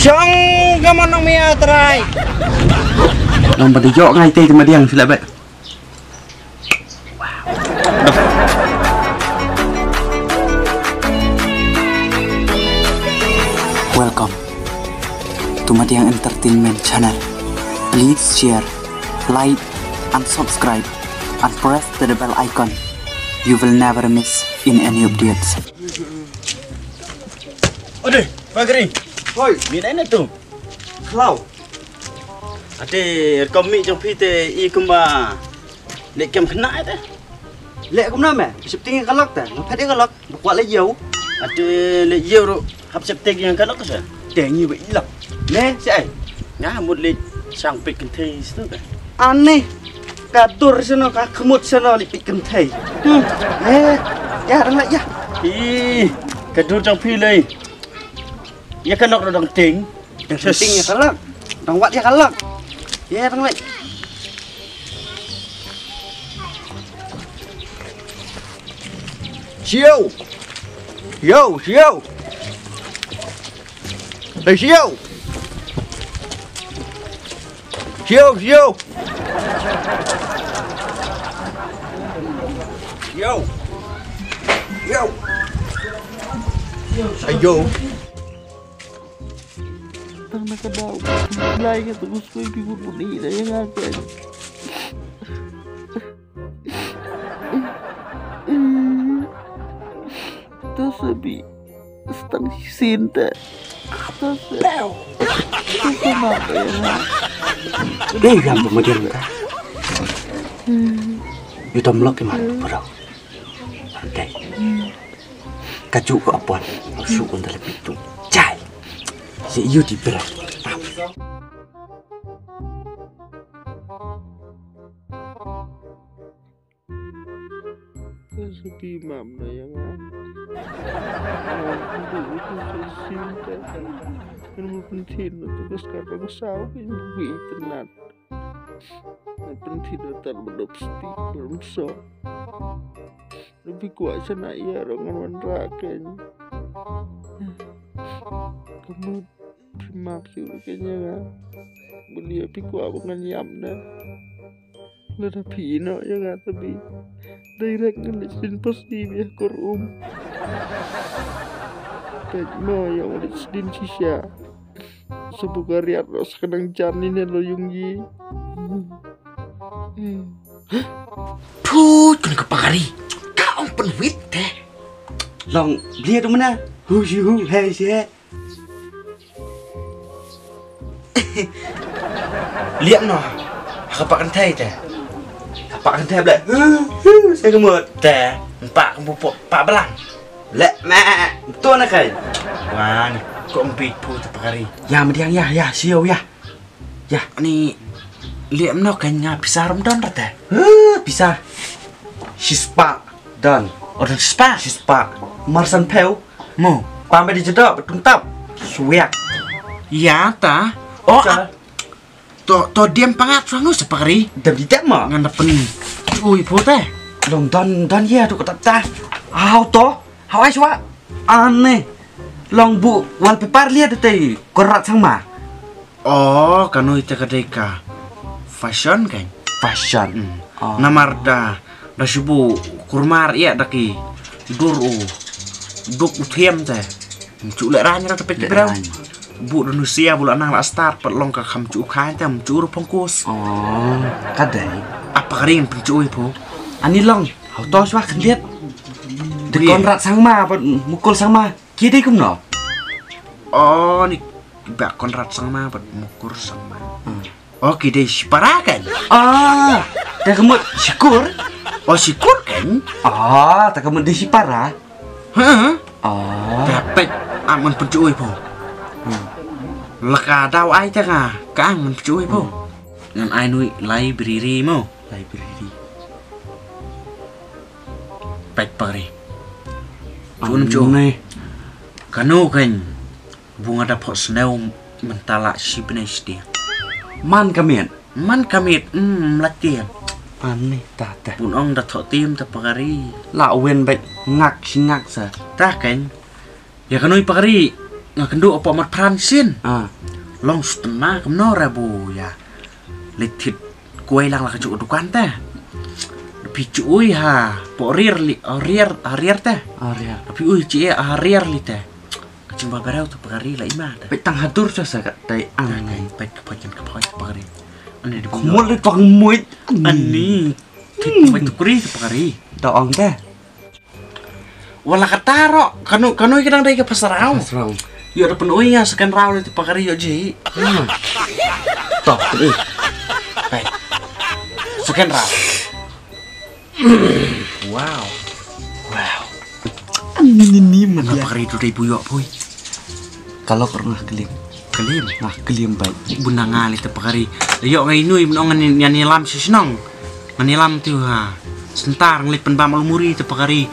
Xong cái món mía trai. Lòng bật dọ ngay tê thì mà điên thì lại vậy. Welcome to Madiang Entertainment Channel. Please share, like, and subscribe, and press the bell icon. You will never miss in any updates. Ode, Bagri. Hoi, Mina ini tuh. Klau. Ade, kami trong phi te I kumba. Lek kem kena itu. Lệ cũng năm à, sắp tiếng cái lắc ta, nó phải đến cái lắc, nó quá lấy dấu. Ade, lek jauh ro. Hap septek yang kalau tu sah. Tiền như vậy lắm. Nè, sẽ Ngah một lek sang pik kentai itu kan. aneh. Katur sana, kakemut sana lipikan thầy. Nè, ya đang lại ya. Ih, kedur trong phi lei. Ya kan nak dong ting. Yang pentingnya cái lắc, đang quạt ya cái lắc. Ya đang lại. Siêu, siêu, siêu. Đây siêu. Siêu, siêu. Siêu. Siêu. Ayo. Tang nakadaw, mulai ka terus ko ibibuni na yung akin. Tapos sabi, stang sinta. Tapos sama ka yan ha. Đây làm một mà điên ta. Yêu tâm lắc cái mặt vào đầu. Đây. Cả chủ của apaan, masuk pun dalam itu. Cai. Si yêu di belah. Sabi ma'am na yung sinta. Ano mo penting na tugas karang asawa ko yung buwitin natin. Ang penting na tayo madopsti, berumso. Lebih kuat sana iya rongan wanrakan. Kamu terima kasih kayaknya kan. Beliau lebih kuat bukan yam dah. Lada pino ya kan tapi direct ngelisin pasti ya korum. Kayak yang udah sedin sisa. Sebuah riat ros kadang janin yang lo yunggi. Puh, kena kepakari. Kau penuit teh. Lòng bia đâu mana? Hu si hu he si he. Liệm nó. Kepak kentai teh. Kepak kentai belak. Saya kemut. Teh, empat kempupuk, pak belang. Lek mak. Betul nak kan? Wah, ni kok empit puh kepakari. Ya mediang ya siêu ya. Ya, ni liệm nó kayaknya bisa Ramadan teh. Bisa. Shispa dan Orang spa. Shispa. Marsan peu. Mu. Pampai di jedok betung tap. Suyak. Ya ta. Oh, Ca. to diam pangat suanu sepakari. Dam di tak mak. Ngana pen. Ui puh teh. Long dan ya tu kata ta. Hau to. Hau ai swa. Aneh. Long bu wallpaper lihat teh. Korat sang ma. Oh, kanu itu kadeka. Fashion kan? Fashion. Namarda da subu kurmar iya daki duru duk uthem teh cu lek ranya ta pek berau bu Indonesia bulan nang la start per long ka kham cu khai teh cu ru pongkos Oh, kadai. apa karing pencu ibu Ani long. Hau to swa kan lihat. De Iya. kontrak sang ma mukul sang ma. Kiri kum no. oh ni bak konrat sang ma bet mukur sang ma oh kide siparakan Ah, dah kemut syukur. oh sikur kan Ah, tak kemut di Sipara. heeh Ah, Dapet aman pencu ibu leka dau ai teh ka aman pencu ibu ngan ai nui library mo library. pek pare chun chu Nih. kanu kan bunga da pot snow mentala sibnes dia Man kamian. man kamit latihan Aneh tata. pun ong da thọ tim ta pagari La wen baik ngak singak sa. ta kan ya kanui pagari ngakenduk apa mat pransin. Long Setengah kemno rabu ya. Litit kue lang lah kejuk dukan teh. Tapi cuy ha, po rier teh. Area. Tapi cie rier li teh. Kecing babarau tu pagari lah ima teh. Baik tang hatur sa kat tai Angai baik kepojan pagari. Ane di Kumul di pang muit. Ani. Kita baik tu kuri tu pagari. Daong teh. Wala kataro. Kanu ikidang day ke pasarau. Serang. Yo ada penuhi nga sekan raw li tu pagari yo ji. Toh, Baik. Sekan raw. Wow. ini Ngapa kari itu dari buyok boy? Kalau pernah kelim. Kelim. Nah, kelim baik. Bunda ngali tu pakari. Yo ngai nui menong nilam si senong. Nilam tu ha. Sentar ngelit penbam alumuri tu pakari.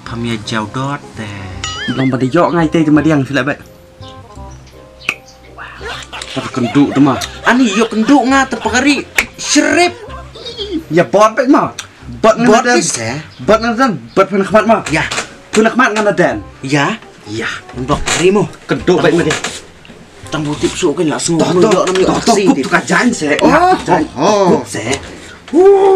Pamia jauh dot teh. Long pada yok ngai teh cuma diang sila baik. Tapi kenduk tu mah. Ani yo kenduk nga tu pakari. Serip. Ya bot baik mah. Bot ngadan. Bot ngadan. Bot penakmat mah. Ya. Penakmat ngadan. Ya. Ya. Untuk pakari mo. Kenduk baik mah dia. Tang butip su kan lah semua. Toh kup tu kajan se. Kup se.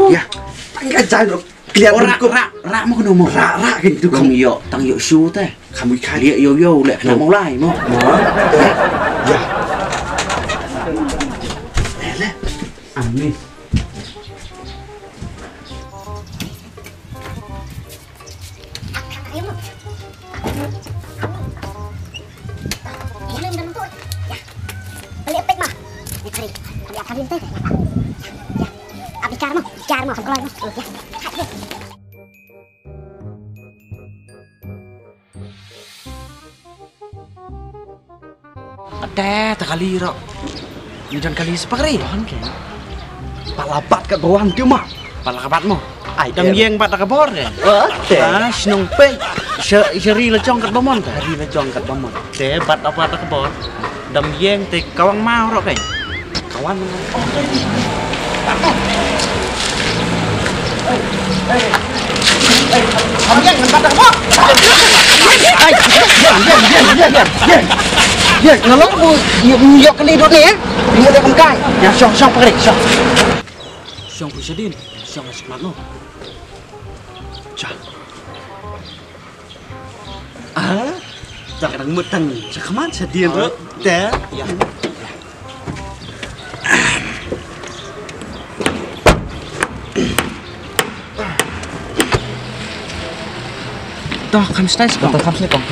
Ya. Tang kajan kelihatan kup. Rak mo kuno mo. Rak gitu Kang yo tang yo su teh. Kamu ikan. Dia yo lek kena mau lai mo. Ya. Amin. Ada tak kali ro. Ni dan kali sepakari. Palapat kat bawah tu mah. Pala kabat mo. Dam yeng pat kabor ya. Teh. Sinong pe. Seri lecong kat bomon ta. Seri lecong kat bomon. Te bat apa tak kabor. Dam yeng te kawang mau ro kai. Kawan. Kamu yang bat kabor. Ya, ngalong bu, yok kali dot ni. Dia ada kemkai. Ya, syong pakri, syong. Syong presidin. Syong asmat no. Cha. Tak ada mutang. Cakaman sedih tu. Teh. Ya. Toh, kamu stay sekarang. Kamu sini kong.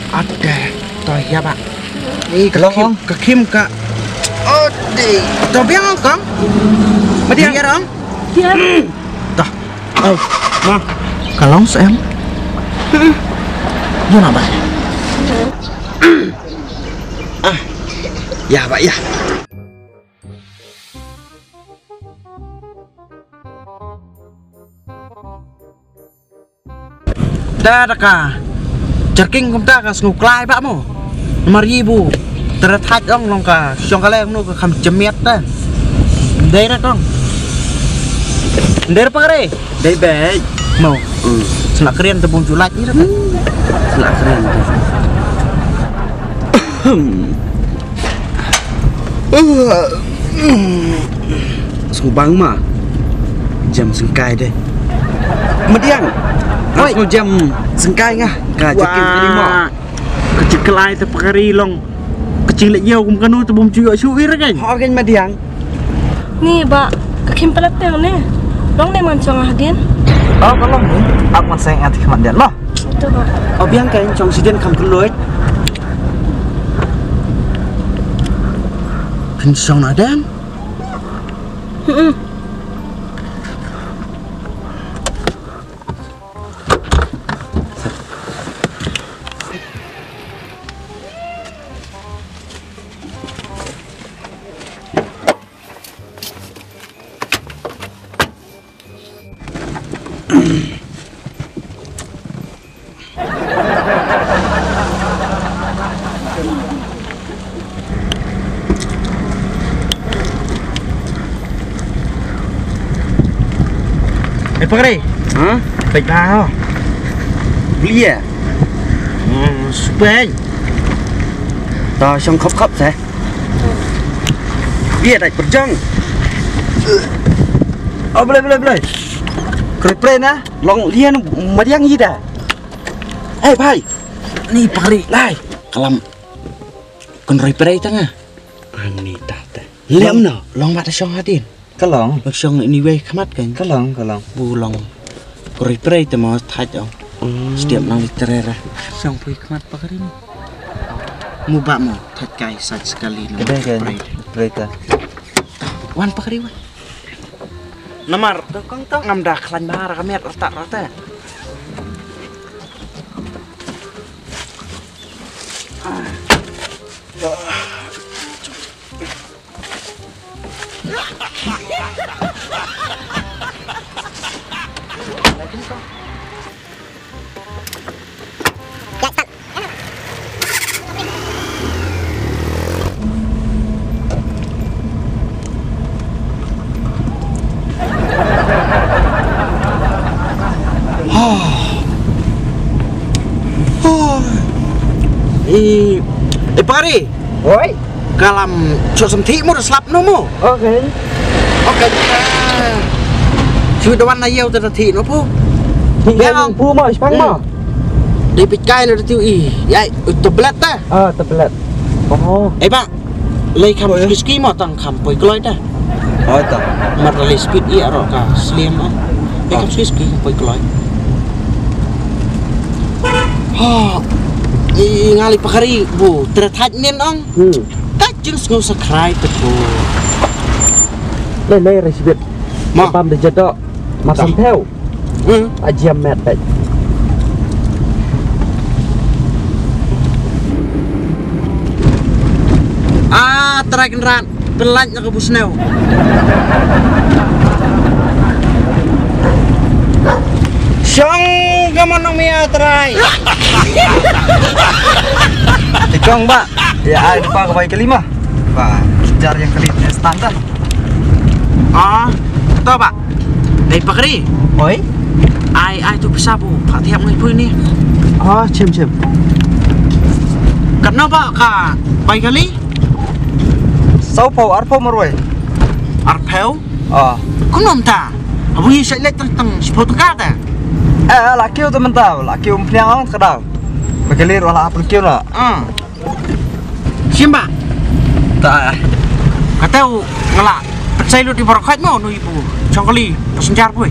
Ada. Toh ya pak. Ni kekim kak. Oh deh. Toh biang kang. Madiang ya dong. Iya. Toh. Oh, ma. Kalong em. Mau apa? Ya, pak ya. Dah ka. Jerking kum ta ka snuklai pak mo. 5,000. Terhat ong long ka. Syong kale no ka kham jemiat ta. Ndai ra kong. Ndai pa kare. Dai baik. Mau. Senak keren tebung julat ni ra. Selak keren tu. Subang mah. Jam sengkai deh. Mediang. Aku jam sengkai ngah. Kajakin kelima. Kecil kelai te pakari long. Kecil lek yau kum kanu tebung cuyo suir kan. Hogan mediang. Nih, Pak, kekim pelat yang nih. Long nih mancong hadin. Oh, kalau ni, aku masih ingat kemandian loh. Itu, Pak. Oh, biang kain cong siden kam keluar. Kencang adan. Pakri. Baik lah. beli ya. Supaya Tao xong khóc thế. Bia đại perjang. Oh boleh. Keren na, long lian mariang gì dah. Bhai, ni pari lai kalam konroi perai tanga ani tata. lem no long mat song hadin Cái lòng, bak song ni we khamat kan cái lòng. bu long konroi perai te mo thaj ong setiap nang literera song pui khamat pakari ni mu ba mo thaj kai saj sekali no Cái đây kìa, wan pakari wan namar kong to ngam dah klan bahar kamet rata Pari, oi. kalam cho samthi mo slap no mo. Okay. Chui dawan na yau ta thi no pu. Yang pu mo, spang mo. Di pikai no tiu I. Yai tablet ta. Tablet. Oh. Ba. Lei kham whisky mo tang kham poi kloi ta. Oh, ta. Mar le speed I ro ka slim a. Lei kham whisky poi kloi. Ngali pakari bu terthaj nen ong. Tak jeng ngau subscribe te bu. Lei receipt. Ma Pam de jadok. Masam theo. Ajiam met đấy. Terai kendaraan pelan ke bus neo. Song kamu mia terai. Tikong mbak. Ya, lupa ke baik kelima. Pak, jar yang kelima standar. Tahu pak? Dari pakri. Oi. Ai tu bisa bu. Pak tiap ngai pun ni. Cem. Kenapa kak? Baik kali. Saupo arpo marwai. Arpel? Kau nom ta? Abu ye saya tentang sepuluh kata. Laki tu mentau, laki umpiang kedau. Begilir wala apa kau nak? Siapa? Tak. Kau ngelak. Percaya lu di borokat mau nu ibu. Congkali pesenjar boy.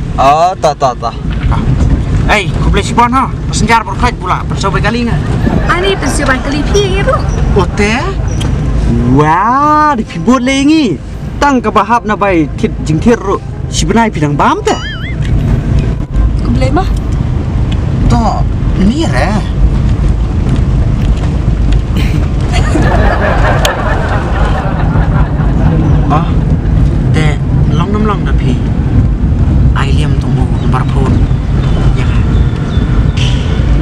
Tak. Kau boleh sipon ha? Pesenjar borokat pula. Persobai kali nggak? Ani pensiun kali pi gitu. Oke. Wah, di pibut lengi. Tang kebahap na bay tit jingtir ru. Sebenarnya bidang bam ta. Kau boleh mah? Toh, ni ya. Long tapi ai liam tunggu nomor phone. Ya.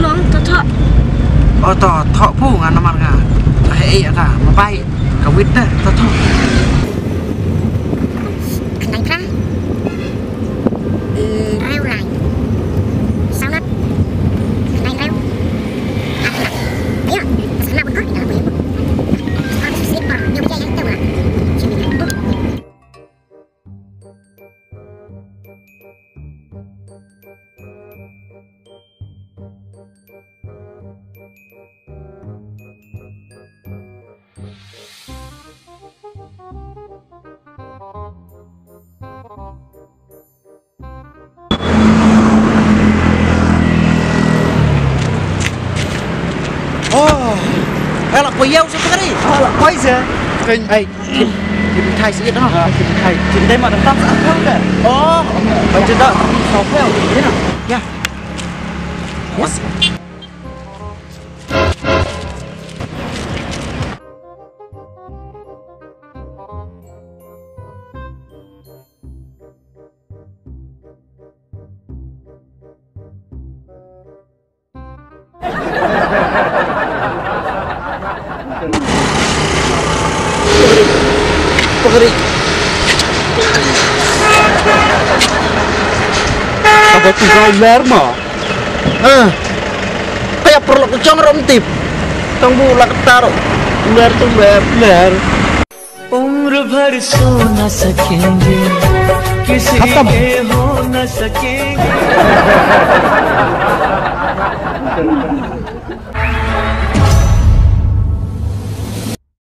Long tok. Toh pu ngan nomor ka. Ka, mabai ka wit dah toh. Anh ra rêu lại sao đất anh rêu thấy không sao nào cũng có là quyền sao nó xếp vào nhiều cái đâu mà chuyện này tốt. Là quay yêu sao cái đi? Là quay gì? Kênh thì thay sẽ đó. Thầy, trên đây mà đằng tắm ăn không kìa. Ở trên đó, sáu phèo thế nào? Ya. Yes. Pagari. Apa tu kau merma? perlu kecong rom tip. Tunggu lah ketaruh. Benar. उम्र भर सो न सकेंगे किसी के हो न सकेंगे